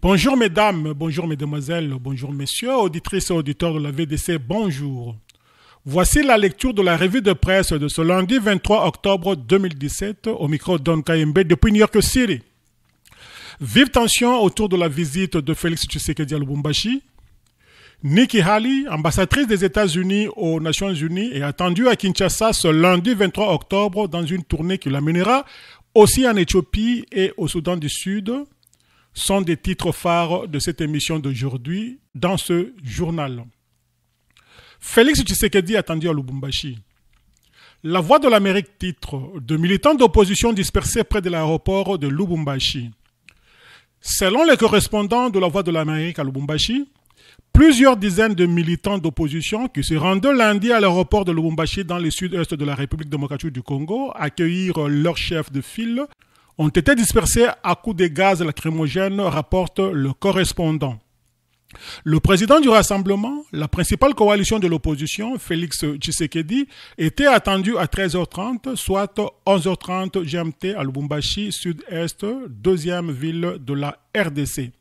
Bonjour mesdames, bonjour mesdemoiselles, bonjour messieurs, auditrices et auditeurs de la VDC, bonjour. Voici la lecture de la revue de presse de ce lundi 23 octobre 2017 au micro d'On Kayembe depuis New York City. Vive tension autour de la visite de Félix Tshisekedi à Lubumbashi. Nikki Haley, ambassadrice des États-Unis aux Nations Unies, est attendue à Kinshasa ce lundi 23 octobre dans une tournée qui l'amènera aussi en Éthiopie et au Soudan du Sud. Sont des titres phares de cette émission d'aujourd'hui dans ce journal. Félix Tshisekedi attendu à Lubumbashi. La Voix de l'Amérique titre de militants d'opposition dispersés près de l'aéroport de Lubumbashi. Selon les correspondants de La Voix de l'Amérique à Lubumbashi, plusieurs dizaines de militants d'opposition qui se rendaient lundi à l'aéroport de Lubumbashi dans le sud-est de la République démocratique du Congo accueillir leur chef de file ont été dispersés à coups de gaz lacrymogènes, rapporte le correspondant. Le président du Rassemblement, la principale coalition de l'opposition, Félix Tshisekedi, était attendu à 13h30, soit 11h30 GMT à Lubumbashi, sud-est, deuxième ville de la RDC.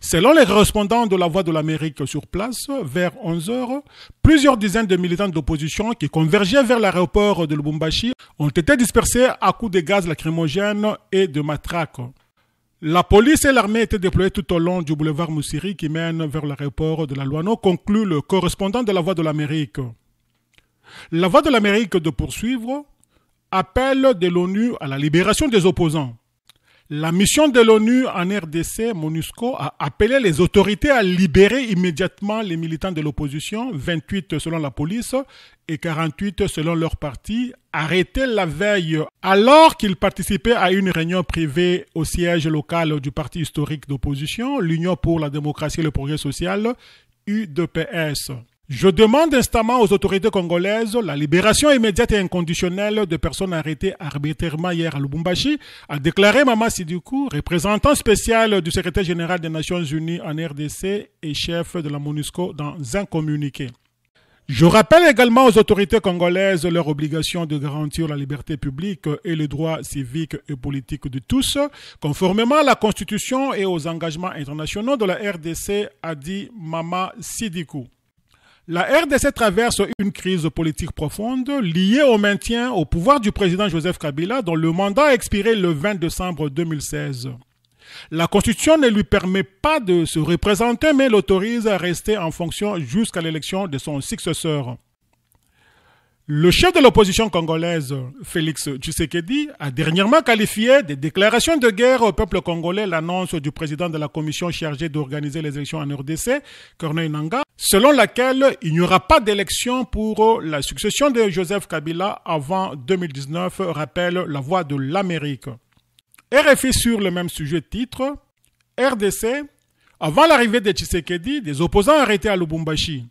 Selon les correspondants de La Voix de l'Amérique sur place, vers 11h, plusieurs dizaines de militants d'opposition qui convergeaient vers l'aéroport de Lubumbashi ont été dispersés à coups de gaz lacrymogènes et de matraques. La police et l'armée étaient déployées tout au long du boulevard Moussiri qui mène vers l'aéroport de la Louano, conclut le correspondant de La Voix de l'Amérique. La Voix de l'Amérique de poursuivre appelle de l'ONU à la libération des opposants. La mission de l'ONU en RDC, MONUSCO, a appelé les autorités à libérer immédiatement les militants de l'opposition, 28 selon la police et 48 selon leur parti, arrêtés la veille alors qu'ils participaient à une réunion privée au siège local du parti historique d'opposition, l'Union pour la démocratie et le progrès social, UDPS. Je demande instamment aux autorités congolaises la libération immédiate et inconditionnelle de personnes arrêtées arbitrairement hier à Lubumbashi, a déclaré Mama Sidibé, représentant spécial du secrétaire général des Nations Unies en RDC et chef de la MONUSCO dans un communiqué. Je rappelle également aux autorités congolaises leur obligation de garantir la liberté publique et les droits civiques et politiques de tous, conformément à la Constitution et aux engagements internationaux de la RDC, a dit Mama Sidibé. La RDC traverse une crise politique profonde liée au maintien au pouvoir du président Joseph Kabila dont le mandat a expiré le 20 décembre 2016. La Constitution ne lui permet pas de se représenter mais l'autorise à rester en fonction jusqu'à l'élection de son successeur. Le chef de l'opposition congolaise, Félix Tshisekedi, a dernièrement qualifié de déclaration de guerre au peuple congolais l'annonce du président de la commission chargée d'organiser les élections en RDC, Corneille Nangaa, selon laquelle il n'y aura pas d'élection pour la succession de Joseph Kabila avant 2019, rappelle La Voix de l'Amérique. RFI sur le même sujet titre RDC, avant l'arrivée de Tshisekedi, des opposants arrêtés à Lubumbashi.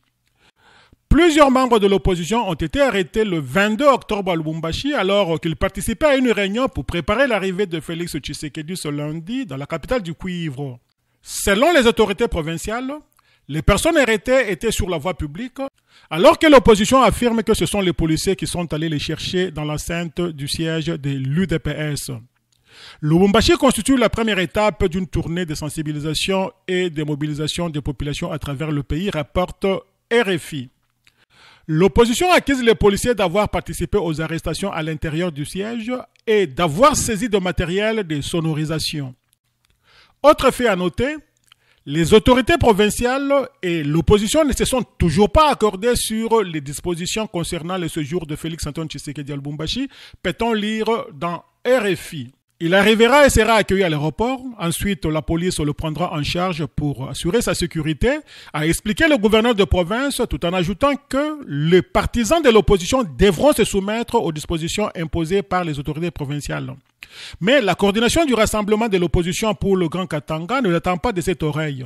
Plusieurs membres de l'opposition ont été arrêtés le 22 octobre à Lubumbashi alors qu'ils participaient à une réunion pour préparer l'arrivée de Félix Tshisekedi ce lundi dans la capitale du cuivre. Selon les autorités provinciales, les personnes arrêtées étaient sur la voie publique alors que l'opposition affirme que ce sont les policiers qui sont allés les chercher dans l'enceinte du siège de l'UDPS. Lubumbashi constitue la première étape d'une tournée de sensibilisation et de mobilisation des populations à travers le pays, rapporte RFI. L'opposition accuse les policiers d'avoir participé aux arrestations à l'intérieur du siège et d'avoir saisi de matériel de sonorisation. Autre fait à noter, les autorités provinciales et l'opposition ne se sont toujours pas accordées sur les dispositions concernant le séjour de Félix Antoine Tshisekedi à Lubumbashi, peut-on lire dans RFI. Il arrivera et sera accueilli à l'aéroport. Ensuite, la police le prendra en charge pour assurer sa sécurité, a expliqué le gouverneur de province, tout en ajoutant que les partisans de l'opposition devront se soumettre aux dispositions imposées par les autorités provinciales. Mais la coordination du rassemblement de l'opposition pour le Grand Katanga ne l'attend pas de cette oreille.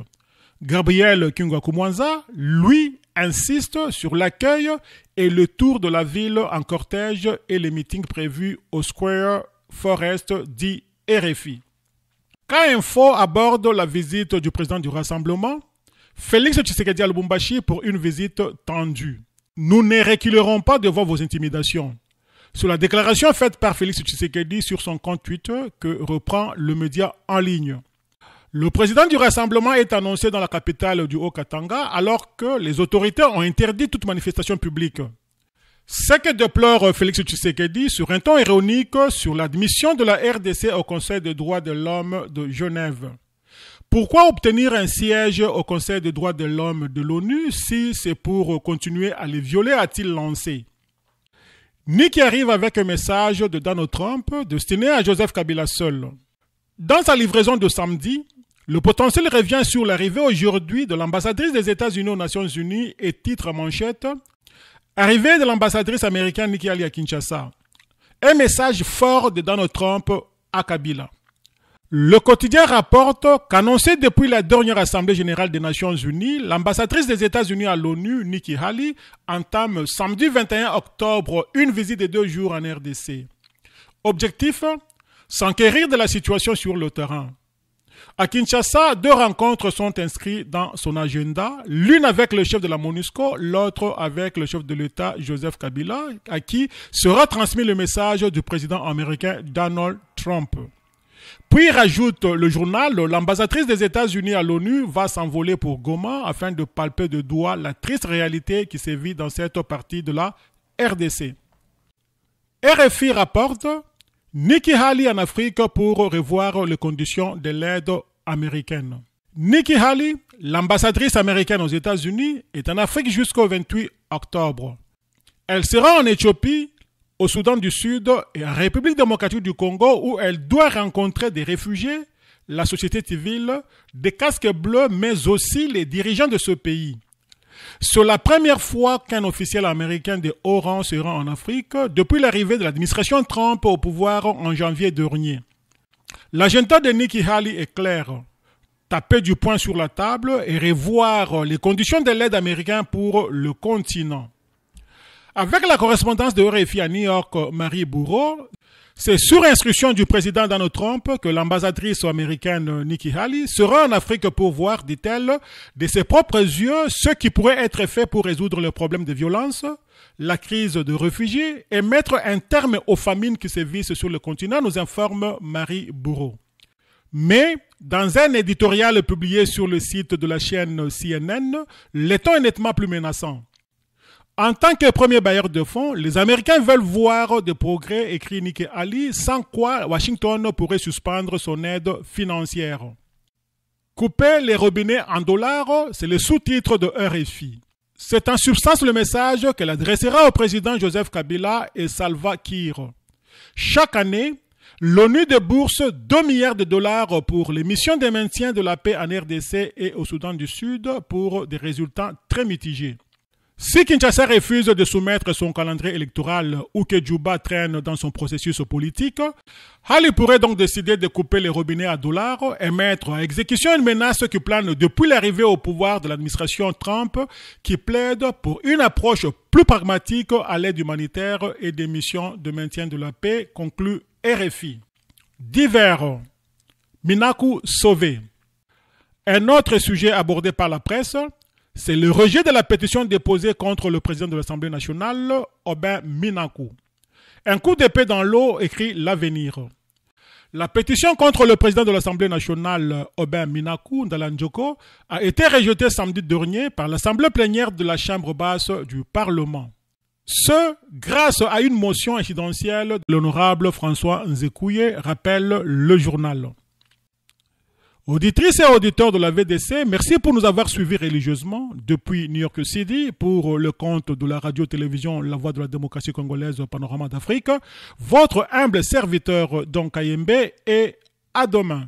Gabriel Kingwakumwanza, lui, insiste sur l'accueil et le tour de la ville en cortège et les meetings prévus au Square Forest, dit RFI. K-Info aborde la visite du président du Rassemblement, Félix Tshisekedi à Lubumbashi pour une visite tendue. Nous ne reculerons pas devant vos intimidations. Sur la déclaration faite par Félix Tshisekedi sur son compte Twitter que reprend le média en ligne. Le président du rassemblement est annoncé dans la capitale du Haut-Katanga alors que les autorités ont interdit toute manifestation publique. Ce que déplore Félix Tshisekedi sur un ton ironique sur l'admission de la RDC au Conseil des droits de l'homme de Genève. Pourquoi obtenir un siège au Conseil des droits de l'homme de l'ONU si c'est pour continuer à les violer, a-t-il lancé. Niki arrive avec un message de Donald Trump destiné à Joseph Kabila seul. Dans sa livraison de samedi, le potentiel revient sur l'arrivée aujourd'hui de l'ambassadrice des États-Unis aux Nations Unies et titre manchette « Arrivée de l'ambassadrice américaine Nikki Haley à Kinshasa ». Un message fort de Donald Trump à Kabila. Le quotidien rapporte qu'annoncé depuis la dernière Assemblée générale des Nations Unies, l'ambassadrice des États-Unis à l'ONU, Nikki Haley, entame samedi 21 octobre une visite de 2 jours en RDC. Objectif : s'enquérir de la situation sur le terrain. À Kinshasa, 2 rencontres sont inscrites dans son agenda, l'une avec le chef de la MONUSCO, l'autre avec le chef de l'État Joseph Kabila, à qui sera transmis le message du président américain Donald Trump. Puis rajoute le journal, l'ambassadrice des États-Unis à l'ONU va s'envoler pour Goma afin de palper de doigt la triste réalité qui sévit dans cette partie de la RDC. RFI rapporte Nikki Haley en Afrique pour revoir les conditions de l'aide américaine. Nikki Haley, l'ambassadrice américaine aux États-Unis, est en Afrique jusqu'au 28 octobre. Elle sera en Éthiopie, au Soudan du Sud et en République démocratique du Congo où elle doit rencontrer des réfugiés, la société civile, des casques bleus, mais aussi les dirigeants de ce pays. C'est la première fois qu'un officiel américain de haut rang sera en Afrique depuis l'arrivée de l'administration Trump au pouvoir en janvier dernier. L'agenda de Nikki Haley est clair. Taper du poing sur la table et revoir les conditions de l'aide américaine pour le continent. Avec la correspondance de RFI à New York, Marie Bourreau, c'est sur instruction du président Donald Trump que l'ambassadrice américaine Nikki Haley sera en Afrique pour voir, dit-elle, de ses propres yeux ce qui pourrait être fait pour résoudre le problème de violence, la crise de réfugiés et mettre un terme aux famines qui sévissent sur le continent, nous informe Marie Bourreau. Mais, dans un éditorial publié sur le site de la chaîne CNN, le ton est nettement plus menaçant. En tant que premier bailleur de fonds, les Américains veulent voir des progrès, écrit Nikki Haley, sans quoi Washington pourrait suspendre son aide financière. Couper les robinets en dollars, c'est le sous-titre de RFI. C'est en substance le message qu'elle adressera au président Joseph Kabila et Salva Kiir. Chaque année, l'ONU débourse 2 milliards de dollars pour les missions de maintien de la paix en RDC et au Soudan du Sud pour des résultats très mitigés. Si Kinshasa refuse de soumettre son calendrier électoral ou que Djouba traîne dans son processus politique, Haley pourrait donc décider de couper les robinets à dollars et mettre à exécution une menace qui plane depuis l'arrivée au pouvoir de l'administration Trump qui plaide pour une approche plus pragmatique à l'aide humanitaire et des missions de maintien de la paix, conclut RFI. Divers. Minaku sauvé. Un autre sujet abordé par la presse, c'est le rejet de la pétition déposée contre le président de l'Assemblée nationale, Aubin Minaku. Un coup d'épée dans l'eau, écrit l'Avenir. La pétition contre le président de l'Assemblée nationale, Aubin Minaku Ndalandjoko, a été rejetée samedi dernier par l'Assemblée plénière de la Chambre basse du Parlement. Ce, grâce à une motion incidentielle de l'honorable François Nzekouye, rappelle le journal. Auditrices et auditeurs de la VDC, merci pour nous avoir suivis religieusement depuis New York City pour le compte de la radio-télévision La Voix de la démocratie congolaise Panorama d'Afrique. Votre humble serviteur Don Kayembe et à demain.